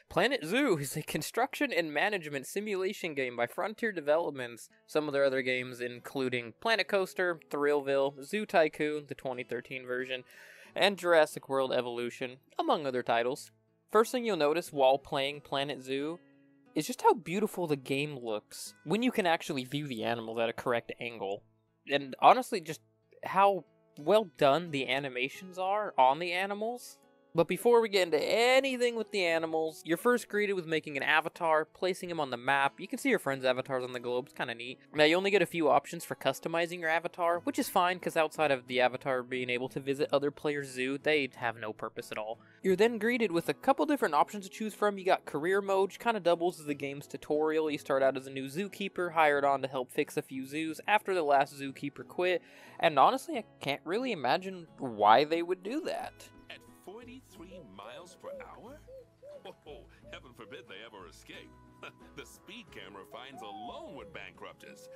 Planet Zoo is a construction and management simulation game by Frontier Developments. Some of their other games including Planet Coaster, Thrillville, Zoo Tycoon, the 2013 version, and Jurassic World Evolution, among other titles. First thing you'll notice while playing Planet Zoo is just how beautiful the game looks when you can actually view the animals at a correct angle. And honestly, just how well done the animations are on the animals. But before we get into anything with the animals, you're first greeted with making an avatar, placing him on the map. You can see your friends' avatars on the globe, it's kind of neat. Now you only get a few options for customizing your avatar, which is fine because outside of the avatar being able to visit other players' zoo, they have no purpose at all. You're then greeted with a couple different options to choose from. You got career mode, which kind of doubles as the game's tutorial. You start out as a new zookeeper, hired on to help fix a few zoos after the last zookeeper quit, and honestly I can't really imagine why they would do that. 43 miles per hour? Oh, heaven forbid they ever escape. The speed camera fines alone would bankrupt us.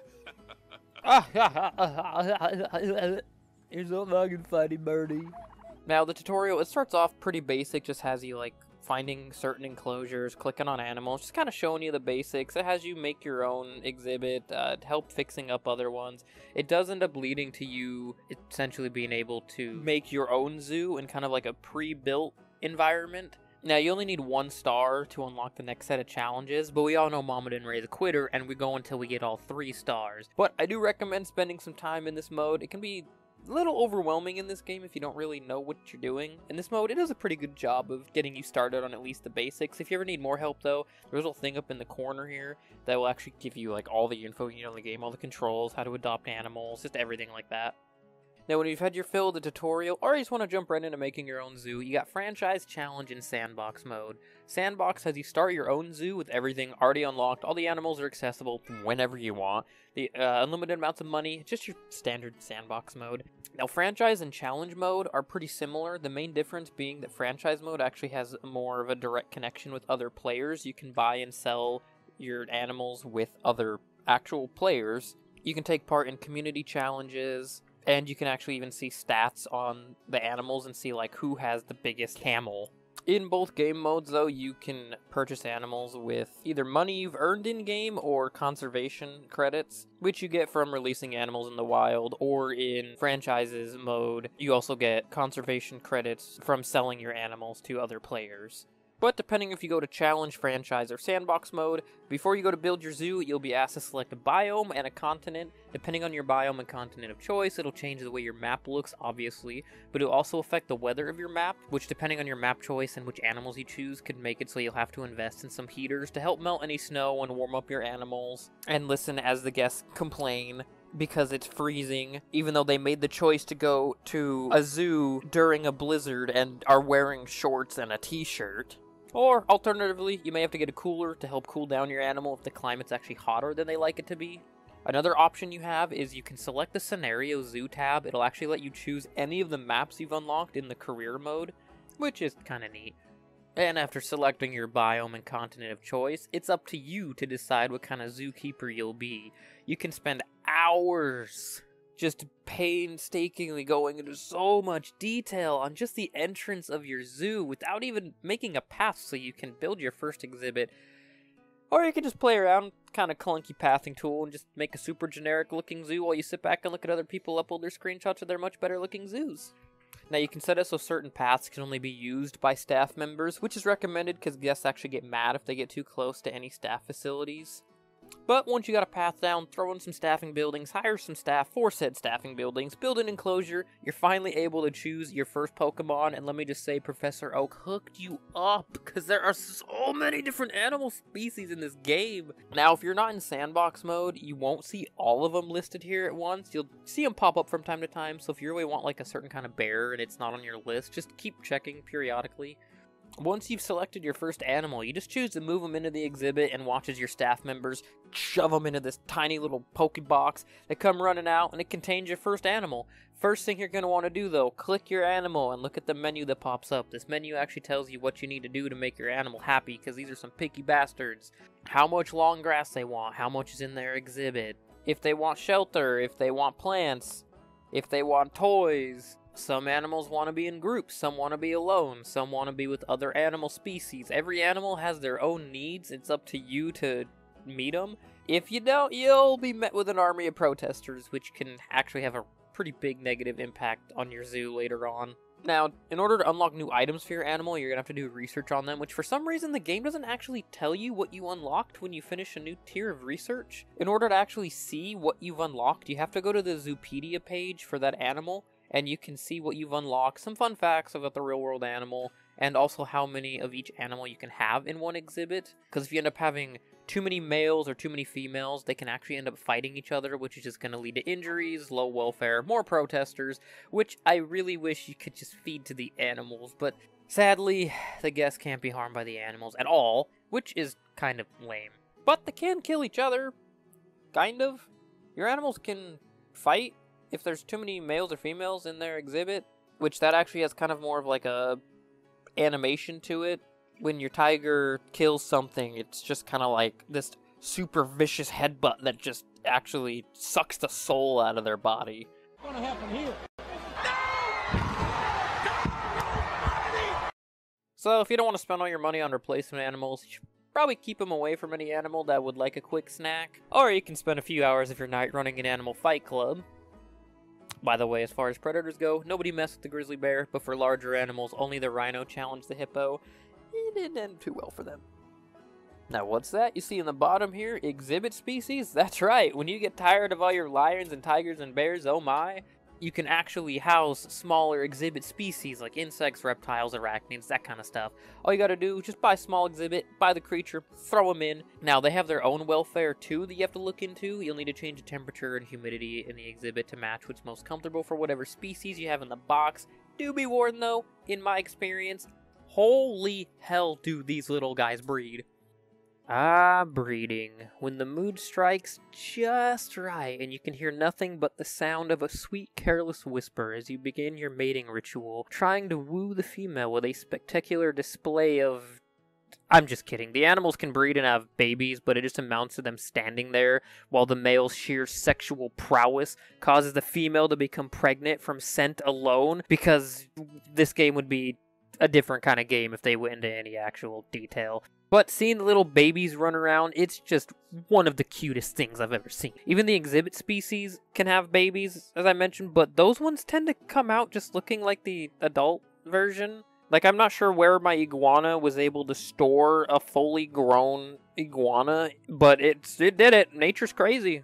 You're so fucking funny, Birdie. Now, the tutorial, it starts off pretty basic, just has you, like, finding certain enclosures, clicking on animals, just kind of showing you the basics. It has you make your own exhibit, help fixing up other ones. It does end up leading to you essentially being able to make your own zoo in kind of like a pre-built environment. Now, you only need 1 star to unlock the next set of challenges, but we all know Mama didn't raise a quitter, and we go until we get all 3 stars. But I do recommend spending some time in this mode. It can be a little overwhelming in this game if you don't really know what you're doing. In this mode, it does a pretty good job of getting you started on at least the basics. If you ever need more help, though, there's a little thing up in the corner here that will actually give you like all the info you need on the game, all the controls, how to adopt animals, just everything like that. Now, when you've had your fill of the tutorial, or you just want to jump right into making your own zoo, you got Franchise, Challenge, and Sandbox mode. Sandbox has you start your own zoo with everything already unlocked. All the animals are accessible whenever you want. The unlimited amounts of money, just your standard Sandbox mode. Now, Franchise and Challenge mode are pretty similar, the main difference being that Franchise mode actually has more of a direct connection with other players. You can buy and sell your animals with other actual players. You can take part in community challenges, and you can actually even see stats on the animals and see like who has the biggest camel. In both game modes, though, you can purchase animals with either money you've earned in-game or conservation credits, which you get from releasing animals in the wild, or in Franchises mode, you also get conservation credits from selling your animals to other players. But depending if you go to Challenge, Franchise, or Sandbox mode, before you go to build your zoo, you'll be asked to select a biome and a continent. Depending on your biome and continent of choice, it'll change the way your map looks, obviously, but it'll also affect the weather of your map, which depending on your map choice and which animals you choose could make it so you'll have to invest in some heaters to help melt any snow and warm up your animals, and listen as the guests complain because it's freezing, even though they made the choice to go to a zoo during a blizzard and are wearing shorts and a t-shirt. Or, alternatively, you may have to get a cooler to help cool down your animal if the climate's actually hotter than they like it to be. Another option you have is you can select the Scenario Zoo tab. It'll actually let you choose any of the maps you've unlocked in the career mode, which is kind of neat. And after selecting your biome and continent of choice, it's up to you to decide what kind of zookeeper you'll be. You can spend hours just painstakingly going into so much detail on just the entrance of your zoo without even making a path so you can build your first exhibit. Or you can just play around, kind of clunky pathing tool, and just make a super generic looking zoo while you sit back and look at other people upload their screenshots of their much better looking zoos. Now you can set it so certain paths can only be used by staff members, which is recommended because guests actually get mad if they get too close to any staff facilities. But once you got a path down, throw in some staffing buildings, hire some staff for said staffing buildings, build an enclosure, you're finally able to choose your first Pokemon, and let me just say Professor Oak hooked you up, because there are so many different animal species in this game. Now, if you're not in Sandbox mode, you won't see all of them listed here at once. You'll see them pop up from time to time, so if you really want like a certain kind of bear and it's not on your list, just keep checking periodically. Once you've selected your first animal, you just choose to move them into the exhibit and watch as your staff members shove them into this tiny little Pokebox. They come running out and it contains your first animal. First thing you're going to want to do though, click your animal and look at the menu that pops up. This menu actually tells you what you need to do to make your animal happy, because these are some picky bastards. How much long grass they want, how much is in their exhibit, if they want shelter, if they want plants, if they want toys, Some animals want to be in groups, some want to be alone, some want to be with other animal species. Every animal has their own needs. It's up to you to meet them. If you don't, you'll be met with an army of protesters, which can actually have a pretty big negative impact on your zoo later on. Now, in order to unlock new items for your animal, you're going to have to do research on them, which for some reason the game doesn't actually tell you what you unlocked when you finish a new tier of research. In order to actually see what you've unlocked, you have to go to the Zoopedia page for that animal, and you can see what you've unlocked, some fun facts about the real-world animal, and also how many of each animal you can have in one exhibit. Because if you end up having too many males or too many females, they can actually end up fighting each other, which is just going to lead to injuries, low welfare, more protesters, which I really wish you could just feed to the animals, but sadly, the guests can't be harmed by the animals at all, which is kind of lame. But they can kill each other, kind of. Your animals can fight if there's too many males or females in their exhibit, which that actually has kind of more of like a animation to it. When your tiger kills something, it's just kind of like this super vicious headbutt that just actually sucks the soul out of their body. What's gonna happen here? So if you don't want to spend all your money on replacement animals, you should probably keep them away from any animal that would like a quick snack. Or you can spend a few hours if you're not running an animal fight club. By the way, as far as predators go, nobody messed with the grizzly bear, but for larger animals, only the rhino challenged the hippo. It didn't end too well for them. Now what's that you see in the bottom here? Exhibit species? That's right, when you get tired of all your lions and tigers and bears, oh my, you can actually house smaller exhibit species like insects, reptiles, arachnids, that kind of stuff. All you gotta do, just buy a small exhibit, buy the creature, throw them in. Now they have their own welfare too that you have to look into. You'll need to change the temperature and humidity in the exhibit to match what's most comfortable for whatever species you have in the box. Do be warned though, in my experience, holy hell do these little guys breed. Ah, breeding. When the mood strikes just right and you can hear nothing but the sound of a sweet, careless whisper as you begin your mating ritual, trying to woo the female with a spectacular display of... I'm just kidding. The animals can breed and have babies, but it just amounts to them standing there while the male's sheer sexual prowess causes the female to become pregnant from scent alone, because this game would be a different kind of game if they went into any actual detail. But seeing the little babies run around, it's just one of the cutest things I've ever seen. Even the exhibit species can have babies, as I mentioned, but those ones tend to come out just looking like the adult version. Like, I'm not sure where my iguana was able to store a fully grown iguana, but it did it. Nature's crazy.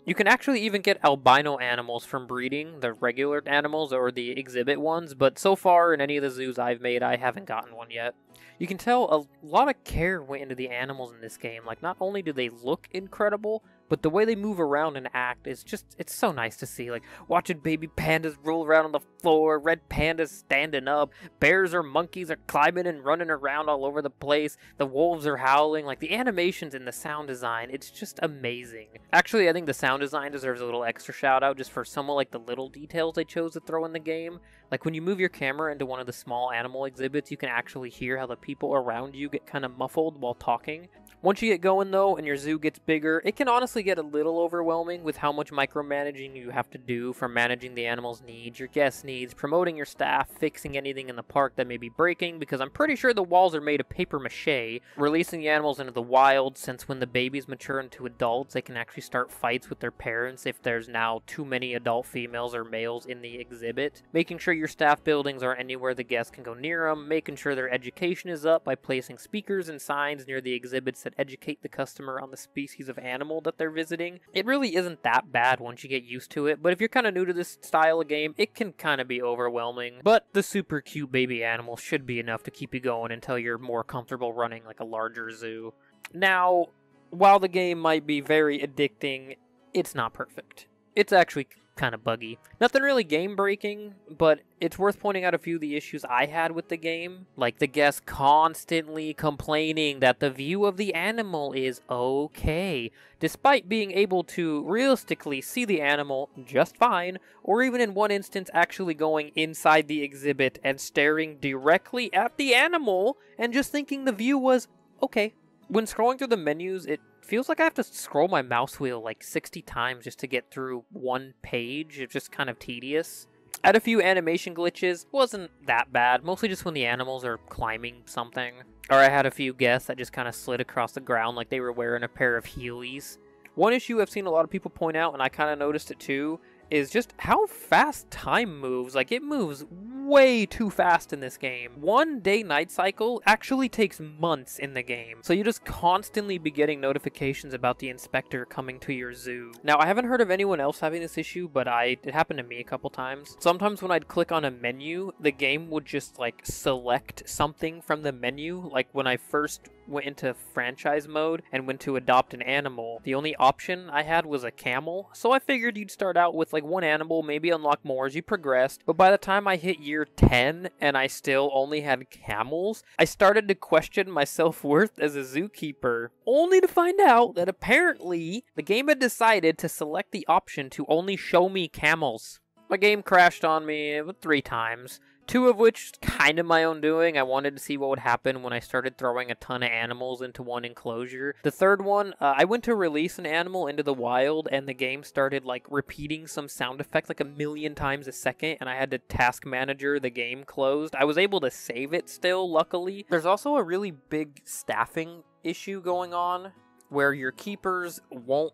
You can actually even get albino animals from breeding, the regular animals or the exhibit ones, but so far in any of the zoos I've made, I haven't gotten one yet. You can tell a lot of care went into the animals in this game. Like, not only do they look incredible, but the way they move around and act is just, it's so nice to see. Like, watching baby pandas roll around on the floor, red pandas standing up, bears or monkeys are climbing and running around all over the place, the wolves are howling. Like, the animations and the sound design, it's just amazing. Actually, I think the sound design deserves a little extra shout out just for some of like the little details they chose to throw in the game. Like, when you move your camera into one of the small animal exhibits, you can actually hear how the people around you get kind of muffled while talking. Once you get going, though, and your zoo gets bigger, it can honestly get a little overwhelming with how much micromanaging you have to do, from managing the animals' needs, your guests' needs, promoting your staff, fixing anything in the park that may be breaking, because I'm pretty sure the walls are made of paper mache, releasing the animals into the wild, since when the babies mature into adults, they can actually start fights with their parents if there's now too many adult females or males in the exhibit, making sure your staff buildings are anywhere the guests can go near them, making sure their education is up by placing speakers and signs near the exhibits that educate the customer on the species of animal that they're visiting. It really isn't that bad once you get used to it, but if you're kind of new to this style of game, it can kind of be overwhelming. But the super cute baby animals should be enough to keep you going until you're more comfortable running like a larger zoo. Now, while the game might be very addicting, it's not perfect. It's actually kind of buggy. Nothing really game-breaking, but it's worth pointing out a few of the issues I had with the game. Like the guests constantly complaining that the view of the animal is okay, despite being able to realistically see the animal just fine, or even in one instance actually going inside the exhibit and staring directly at the animal and just thinking the view was okay. When scrolling through the menus, it feels like I have to scroll my mouse wheel like 60 times just to get through one page. It's just kind of tedious. I had a few animation glitches. Wasn't that bad, mostly just when the animals are climbing something. Or I had a few guests that just kind of slid across the ground like they were wearing a pair of Heelys. One issue I've seen a lot of people point out, and I kind of noticed it too, is just how fast time moves. Like, it moves way too fast in this game. 1 day-night cycle actually takes months in the game. So you just constantly be getting notifications about the inspector coming to your zoo. Now, I haven't heard of anyone else having this issue, but it happened to me a couple times. Sometimes when I'd click on a menu, the game would just, like, select something from the menu. Like, when I first went into franchise mode and went to adopt an animal, the only option I had was a camel. So I figured you'd start out with like one animal, maybe unlock more as you progressed. But by the time I hit year 10 and I still only had camels, I started to question my self-worth as a zookeeper, only to find out that apparently the game had decided to select the option to only show me camels. My game crashed on me 3 times. 2 of which kind of my own doing. I wanted to see what would happen when I started throwing a ton of animals into one enclosure. The 3rd one, I went to release an animal into the wild, and the game started like repeating some sound effect like 1,000,000 times a second, and I had to task manager the game closed. I was able to save it still, luckily. There's also a really big staffing issue going on, where your keepers won't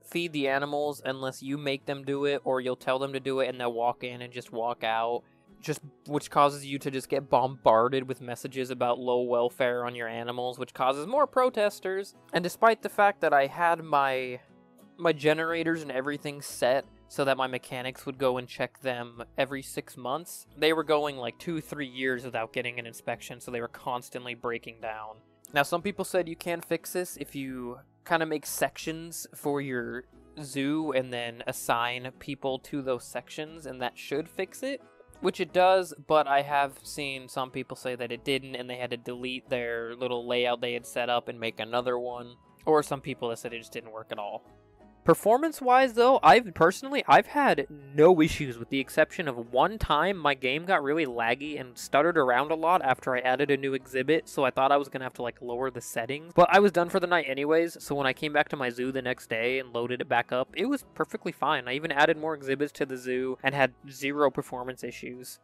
feed the animals unless you make them do it, or you'll tell them to do it and they'll walk in and just walk out. Which causes you to just get bombarded with messages about low welfare on your animals, which causes more protesters. And despite the fact that I had my generators and everything set so that my mechanics would go and check them every 6 months, they were going like 2-3 years without getting an inspection, so they were constantly breaking down. Now, some people said you can fix this if you kind of make sections for your zoo and then assign people to those sections, and that should fix it. Which it does, but I have seen some people say that it didn't, and they had to delete their little layout they had set up and make another one. Or some people that said it just didn't work at all. Performance-wise, though, I've had no issues, with the exception of one time my game got really laggy and stuttered around a lot after I added a new exhibit, so I thought I was going to have to, like, lower the settings. But I was done for the night anyways, so when I came back to my zoo the next day and loaded it back up, it was perfectly fine. I even added more exhibits to the zoo and had 0 performance issues.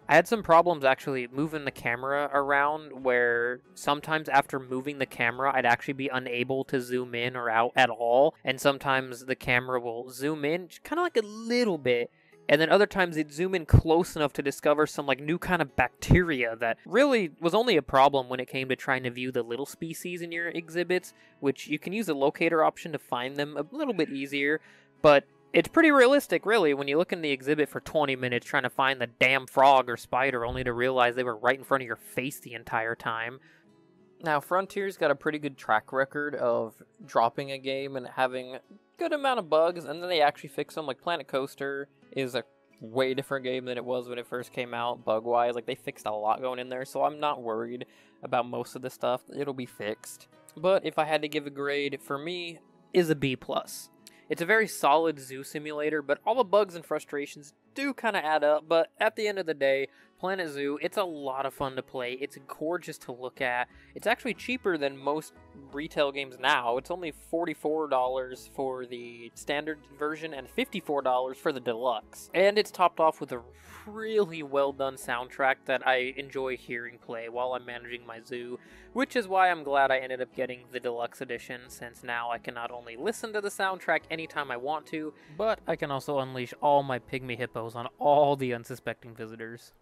I had some problems actually moving the camera around, where sometimes after moving the camera, I'd actually be unable to zoom in or out at all. And sometimes the camera will zoom in kind of like a little bit, and then other times it'd zoom in close enough to discover some like new kind of bacteria that really was only a problem when it came to trying to view the little species in your exhibits, which you can use the locator option to find them a little bit easier, but it's pretty realistic, really, when you look in the exhibit for 20 minutes trying to find the damn frog or spider, only to realize they were right in front of your face the entire time. Now, Frontier's got a pretty good track record of dropping a game and having a good amount of bugs, and then they actually fix them. Like, Planet Coaster is a way different game than it was when it first came out, bug-wise. Like, they fixed a lot going in there, so I'm not worried about most of the stuff. It'll be fixed. But if I had to give a grade, for me, is a B+. It's a very solid zoo simulator, but all the bugs and frustrations do kind of add up. But at the end of the day, Planet Zoo, it's a lot of fun to play. It's gorgeous to look at. It's actually cheaper than most retail games now. It's only $44 for the standard version and $54 for the deluxe. And it's topped off with a really well done soundtrack that I enjoy hearing play while I'm managing my zoo, which is why I'm glad I ended up getting the deluxe edition, since now I can not only listen to the soundtrack anytime I want to, but I can also unleash all my pygmy hippos on all the unsuspecting visitors.